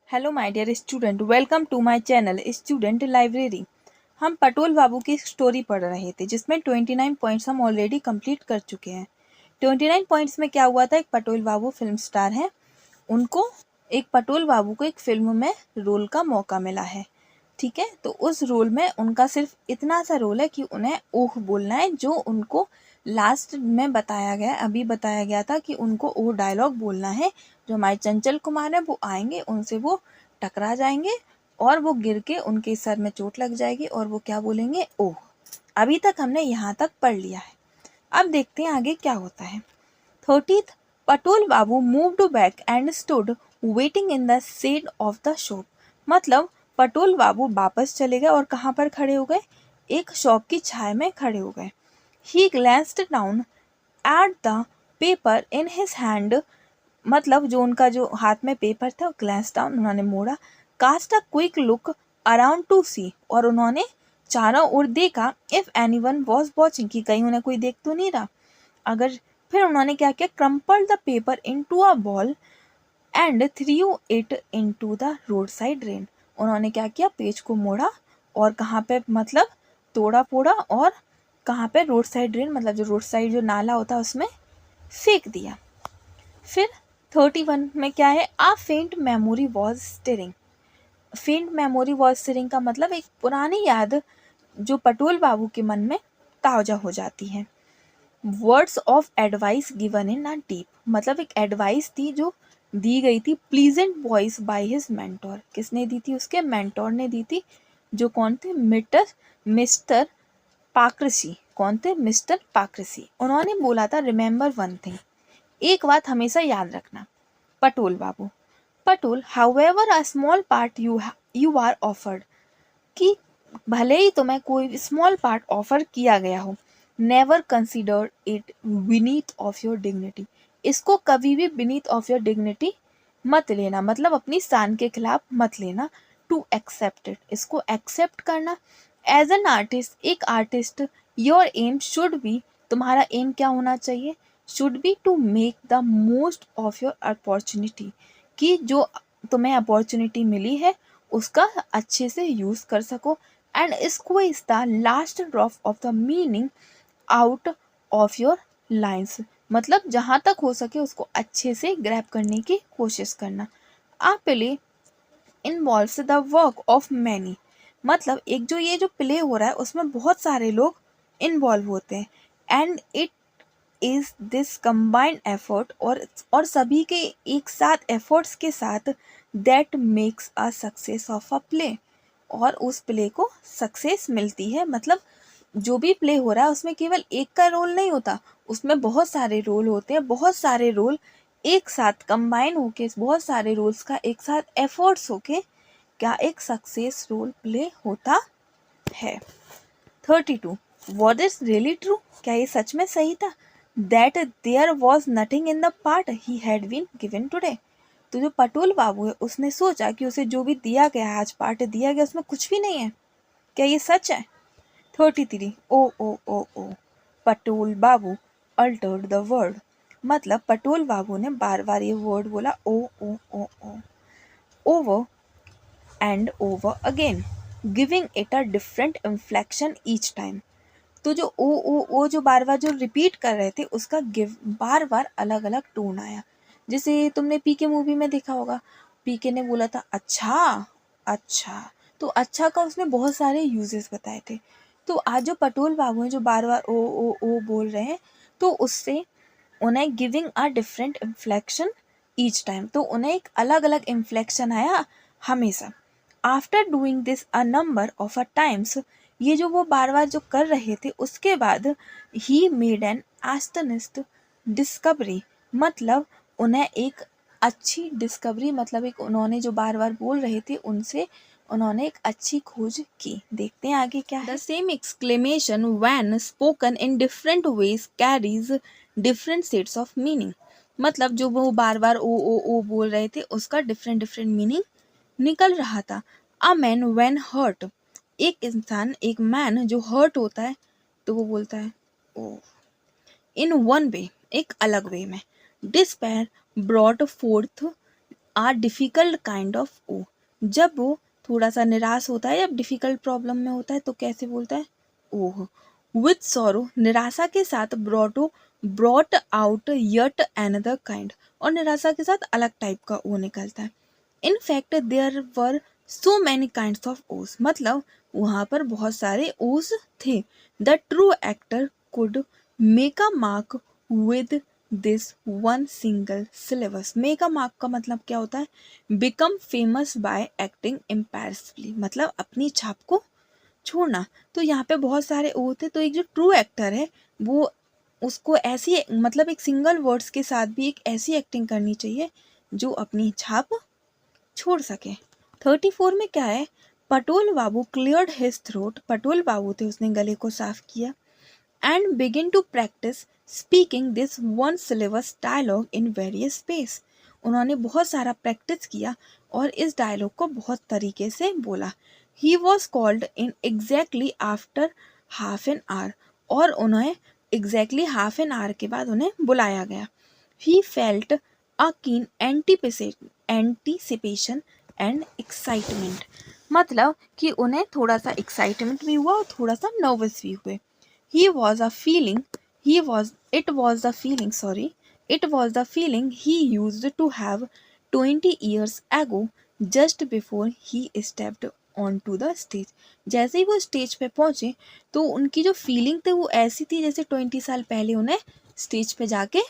Hello my dear student, welcome to my channel student library. हम पटोल बाबू की story पढ़ रहे थे जिसमें 29 पॉइंट्स हम ऑलरेडी कंप्लीट कर चुके हैं। 29 पॉइंट्स में क्या हुआ था, एक पटोल बाबू फिल्म स्टार हैं, उनको पटोल बाबू को एक फिल्म में रोल का मौका मिला है। ठीक है, तो उस रोल में उनका सिर्फ इतना सा रोल है कि उन्हें ओह बोलना है, जो उनको लास्ट में अभी बताया गया था कि उनको ओह डायलॉग बोलना है। जो हमारे चंचल कुमार है वो आएंगे, उनसे वो टकरा जाएंगे और वो गिर के उनके सर में चोट लग जाएगी और वो क्या बोलेंगे, ओह। अभी तक हमने यहाँ तक पढ़ लिया है। अब देखते हैं आगे क्या होता है। 30th, Patol Babu moved back and stood waiting in the shade of the shop. मतलब पटोल बाबू वापस चले गए और कहाँ पर खड़े हो गए, एक शॉप की छाया में खड़े हो गए। He glanced down at the paper in his hand. मतलब जो उनका जो हाथ में पेपर था, ग्लैंस डाउन, उन्होंने मोड़ा। Cast a quick look around to see, और उन्होंने चारों ओर देखा। इफ एनीवन वाज वाचिंग, कि कहीं उन्हें कोई देख तो नहीं रहा। अगर फिर उन्होंने क्या किया, crumple the paper into a ball and through it into the road side drain. उन्होंने क्या किया, पेज को मोड़ा और कहाँ पे, मतलब तोड़ा फोड़ा, और कहाँ पे, रोड साइड ड्रेन, मतलब जो रोड साइड जो नाला होता है उसमें फेंक दिया। फिर 31 में क्या है, आ फेंट मेमोरी वॉज स्टिरिंग। फेंट मेमोरी वॉज स्टिरिंग का मतलब एक पुरानी याद जो पटोल बाबू के मन में ताज़ा हो जाती है। Words of advice given in a deep, मतलब एक एडवाइस थी जो दी गई थी pleasant voice by his mentor. किसने दी थी, उसके मेंटोर ने दी थी, जो कौन थे, मिस्टर पाक्रसी। कौन थे, मिस्टर पाक्रसी। उन्होंने बोला था, रिमेंबर वन थिंग, एक बात हमेशा याद रखना। Patol Babu, Patol, however a small part you are offered, कि भले ही तुम्हें कोई स्मॉल पार्ट ऑफर किया गया हो, never consider it beneath of your dignity. इसको कभी भी बीनीथ ऑफ योर डिग्निटी मत लेना, मतलब अपनी शान के खिलाफ मत लेना। टू एक्सेप्ट इट, इसको एक्सेप्ट करना। एज एन आर्टिस्ट, एक artist, your aim should be, तुम्हारा एम क्या होना चाहिए, should be to make the most of your opportunity, कि जो तुम्हें अपॉर्चुनिटी मिली है उसका अच्छे से यूज़ कर सको। And squeeze the last drop of the meaning out of your lines, मतलब जहाँ तक हो सके उसको अच्छे से ग्रैब करने की कोशिश करना। A play involves the work of many, मतलब एक जो ये जो प्ले हो रहा है उसमें बहुत सारे लोग इन्वॉल्व होते हैं। And it is this combined effort, और सभी के एक साथ एफर्ट्स के साथ, that makes a success of a play, और उस प्ले को सक्सेस मिलती है। मतलब जो भी प्ले हो रहा है उसमें केवल एक का रोल नहीं होता, उसमें बहुत सारे रोल होते हैं। बहुत सारे रोल एक साथ कंबाइन होके, बहुत सारे रोल्स का एक साथ एफर्ट्स होके क्या एक सक्सेस रोल प्ले होता है। 32, वॉट इज रियली ट्रू, क्या ये सच में सही था। That there was nothing in the part he had been given today. तो जो पटोल बाबू है उसने सोचा कि उसे जो भी दिया गया है, आज पार्ट दिया गया, उसमें कुछ भी नहीं है। क्या ये सच है। 33, oh Patol Babu altered the word, मतलब पटोल बाबू ने बार बार ये वर्ड बोला, oh over and over again, giving it a different inflection each time. तो जो ओ जो बार बार जो रिपीट कर रहे थे उसका बार बार अलग अलग टोन आया। जैसे तुमने पीके मूवी में देखा होगा, पीके ने बोला था अच्छा अच्छा, तो अच्छा का उसने बहुत सारे यूजेस बताए थे। तो आज जो पटोल बाबू हैं जो बार बार ओ बोल रहे हैं, तो उससे उन्हें giving a different inflection each time, तो उन्हें एक अलग अलग इन्फ्लेक्शन आया हमेशा। After doing this a number of a times, ये जो वो बार बार जो कर रहे थे उसके बाद, ही मेड एन एस्टनिस्ट डिस्कवरी, मतलब उन्हें एक अच्छी डिस्कवरी, मतलब एक उन्होंने जो बार बार बोल रहे थे उनसे उन्होंने एक अच्छी खोज की। देखते हैं आगे क्या है। The same exclamation when spoken in different ways carries different sets of meaning, मतलब जो वो बार बार ओ बोल रहे थे उसका डिफरेंट डिफरेंट मीनिंग निकल रहा था। अ मैन व्हेन हर्ट, एक इंसान, एक मैन जो हर्ट होता है तो वो बोलता है ओ। इन वन वे, एक अलग वे में। Despair brought forth a difficult kind of woe. जब वो थोड़ा सा निराश होता है, जब डिफ़िकल्ट प्रॉब्लम में होता है तो कैसे बोलता है? ओह। विथ सॉरो, निराशा के साथ, brought out yet another kind, और निराशा के साथ अलग टाइप का ओ निकलता है। In fact there were so many kinds of woes, मतलब वहाँ पर बहुत सारे ओस थे। The true actor could make a mark with this one single syllable. Make a mark का मतलब क्या होता है? Become famous by acting impressively, मतलब अपनी छाप को छोड़ना। तो यहाँ पे बहुत सारे ओ थे, तो एक जो ट्रू एक्टर है वो उसको ऐसी, मतलब एक सिंगल वर्ड्स के साथ भी एक ऐसी एक्टिंग करनी चाहिए जो अपनी छाप छोड़ सके। 34 में क्या है? Patol Babu cleared his throat, Patol Babu थे उसने गले को साफ किया। And begin to practise speaking this one syllable dialogue in various space, उन्होंने बहुत सारा प्रैक्टिस किया और इस डायलॉग को बहुत तरीके से बोला। He was called in exactly after half an hour, और उन्हें एग्जैक्टली हाफ एन आवर के बाद उन्हें बुलाया गया। ही फेल्ट अ कीन एंटीसिपेशन एंड एक्साइटमेंट, मतलब कि उन्हें थोड़ा सा एक्साइटमेंट भी हुआ और थोड़ा सा नर्वस भी हुए। He was a feeling, it was the feeling, it was the feeling he used to have 20 years ago, just before he stepped onto the stage. जैसे ही वो स्टेज पे पहुंचे तो उनकी जो फीलिंग थी वो ऐसी थी जैसे 20 साल पहले उन्हें स्टेज पे जाके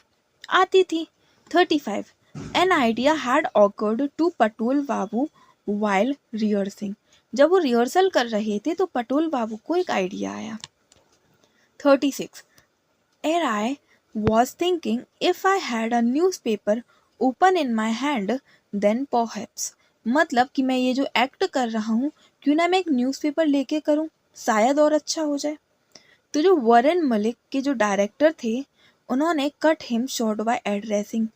आती थी। 35. An idea had occurred to पटोल Babu while rehearsing. जब वो रिहर्सल कर रहे थे तो पटोल बाबू को एक आइडिया आया। 36. Ere I was thinking, if I had a newspaper open in my hand, then perhaps, मतलब कि मैं ये जो एक्ट कर रहा हूँ क्यों ना मैं एक न्यूज़पेपर लेके करूँ, शायद और अच्छा हो जाए। तो जो वरन मलिक के जो डायरेक्टर थे उन्होंने cut him short by addressing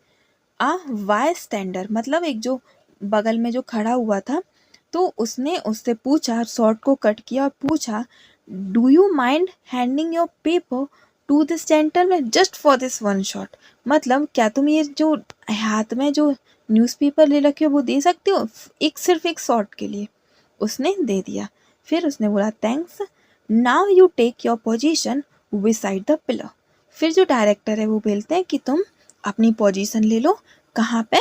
a bystander, मतलब एक जो बगल में जो खड़ा हुआ था तो उसने उससे पूछा, शॉर्ट को कट किया और पूछा, do you mind handing your paper two this gentleman just for this one shot, मतलब क्या तुम ये जो हाथ में जो न्यूज़पेपर ले रखे हो वो दे सकते हो एक सिर्फ एक शॉट के लिए। उसने दे दिया। फिर उसने बोला thanks, now you take your position beside the pillar. फिर जो डायरेक्टर है वो बोलते हैं कि तुम अपनी पोजीशन ले लो, कहाँ पे?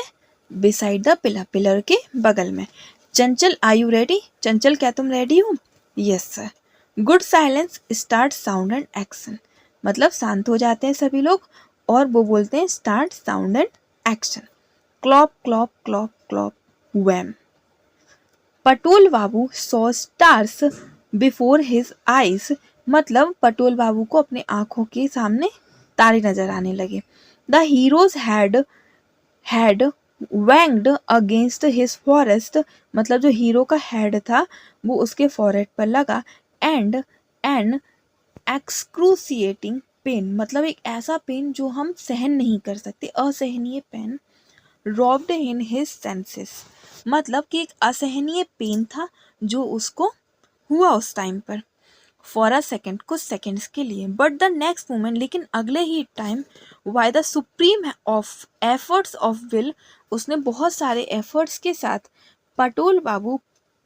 बिसाइड द पिलर, पिलर के बगल में। चंचल आर यू रेडी, चंचल क्या तुम रेडी हो? Yes sir. Good silence start sound and action, मतलब शांत हो जाते हैं सभी लोग और वो बोलते हैं start sound and action. Clap clap clap clap wham. Patol Babu saw stars before his eyes, मतलब पटोल बाबू को अपने आंखों के सामने तारे नजर आने लगे। The hero's head banged against his forehead, मतलब जो हीरो का हेड था वो उसके फॉरहेड पर लगा। एंड एन एक्सक्रूसिएटिंग पेन, मतलब एक ऐसा पेन जो हम सहन नहीं कर सकते, असहनीय pain. Robbed in his senses, मतलब कि एक असहनीय पेन था जो उसको हुआ उस टाइम पर। फॉर अ सेकेंड, कुछ सेकेंड्स के लिए। बट द नेक्स्ट मोमेंट, लेकिन अगले ही time, by the supreme of efforts of will, उसने बहुत सारे एफर्ट्स के साथ Patol Babu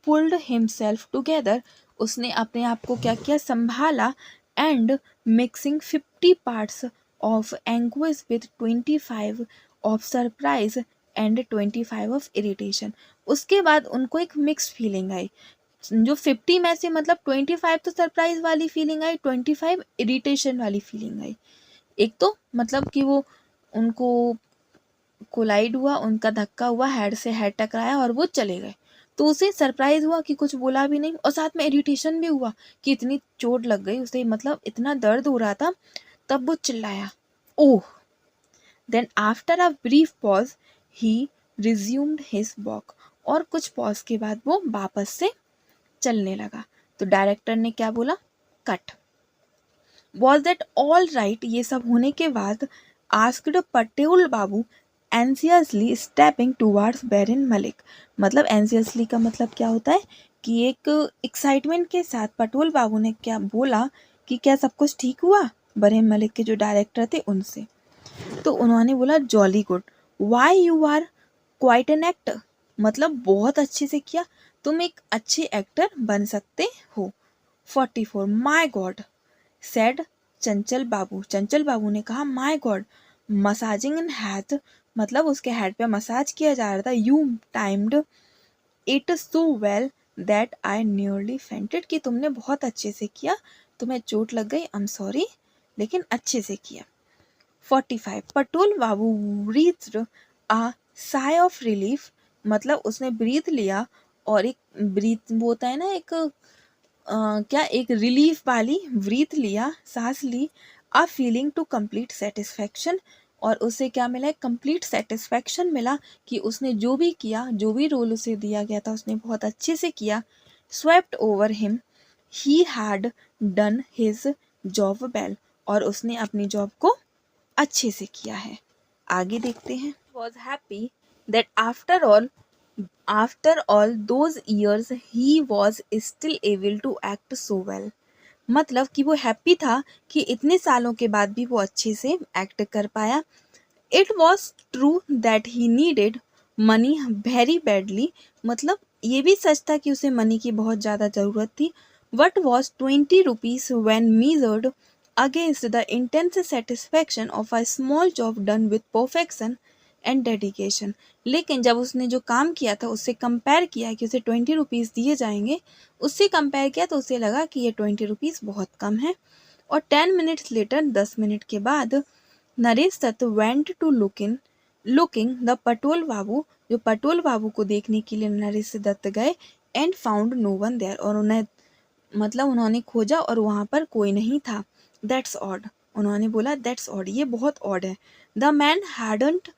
pulled himself together, उसने अपने आप को क्या किया? संभाला। And mixing 50 parts of anguish with 25 of surprise and 25 of irritation, उसके बाद उनको एक मिक्स फीलिंग आई। जो 50 में से मतलब 25 तो सरप्राइज वाली फीलिंग आई, 25 इरिटेशन वाली फीलिंग आई। एक तो मतलब कि वो उनको कोलाइड हुआ, उनका धक्का हुआ, हेड से हेड टकराया और वो चले गए, तो उसे सरप्राइज हुआ कि कुछ बोला भी नहीं, और साथ में इरिटेशन भी हुआ कि इतनी चोट लग गई उसे, मतलब इतना दर्द हो रहा था, तब वो चिल्लाया oh. Then after a brief pause he resumed his walk, और कुछ पॉज के बाद वो वापस से चलने लगा। तो डायरेक्टर ने क्या बोला? Cut. Was that all right, ये सब होने के बाद आस्क्ड पटेल बाबू एंसियसली स्टेपिंग टूवर्ड्स बैरन मलिक, मतलब एंसियसली का मतलब क्या होता है कि एक एक्साइटमेंट के साथ पटोल बाबू ने क्या बोला कि क्या सब कुछ ठीक हुआ बैरन मलिक के जो डायरेक्टर थे उनसे। तो उन्होंने बोला jolly good, why you are quite an actor, मतलब बहुत अच्छे से किया, तुम एक अच्छे एक्टर बन सकते हो। 44 माई गॉड सेड चंचल बाबू, चंचल बाबू ने कहा माई गॉड मसाजिंग इन हेड, मतलब उसके हेड पे मसाज किया जा रहा था। You timed it so well that I nearly fainted, कि तुमने बहुत अच्छे से किया, तुम्हें चोट लग गई, आई एम सॉरी, लेकिन अच्छे से किया। 45 Patol Babu breathed a sigh of relief, मतलब उसने ब्रीथ लिया और एक ब्रीथ वो होता है ना एक क्या एक रिलीफ वाली ब्रीथ लिया, सांस ली। A feeling to complete satisfaction, और उसे क्या मिला, एक कंप्लीट सेटिस्फैक्शन मिला कि उसने जो भी किया, जो भी रोल उसे दिया गया था उसने बहुत अच्छे से किया। Swept over him he had done his job well, और उसने अपनी जॉब को अच्छे से किया है। आगे देखते हैं। Was happy that after all those years he was still able to act so well, मतलब कि वो हैप्पी था कि इतने सालों के बाद भी वो अच्छे से एक्ट कर पाया। It was true that he needed money very badly, मतलब ये भी सच था कि उसे मनी की बहुत ज़्यादा ज़रूरत थी। What was 20 rupees when measured against the intense satisfaction of a small job done with perfection and dedication, लेकिन जब उसने जो काम किया था उससे कंपेयर किया कि उसे 20 रुपीज़ दिए जाएंगे, उससे कंपेयर किया तो उसे लगा कि ये 20 रुपीज़ बहुत कम है। और 10 मिनट्स लेटर, 10 मिनट के बाद, Naresh Dutt went to looking the Patol Babu, जो पटोल बाबू को देखने के लिए नरेश दत्त गए। And found no one there, और उन्होंने खोजा और वहाँ पर कोई नहीं था। दैट्स ऑड, उन्होंने बोला दैट्स ऑड, ये बहुत ऑड है। The man hadn't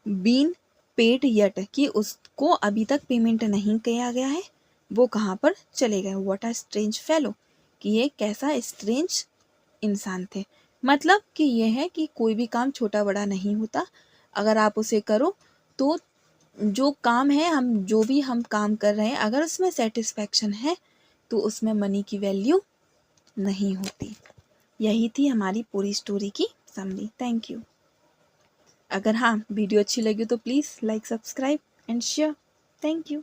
been paid yet, कि उसको अभी तक पेमेंट नहीं किया गया है, वो कहाँ पर चले गए। व्हाट अ स्ट्रेंज फेलो, कि ये कैसा स्ट्रेंज इंसान थे। मतलब कि ये है कि कोई भी काम छोटा बड़ा नहीं होता, अगर आप उसे करो तो जो काम है, जो भी हम काम कर रहे हैं, अगर उसमें सेटिस्फैक्शन है तो उसमें मनी की वैल्यू नहीं होती। यही थी हमारी पूरी स्टोरी की समरी। Thank you. अगर हाँ वीडियो अच्छी लगी तो please like, subscribe and share. Thank you.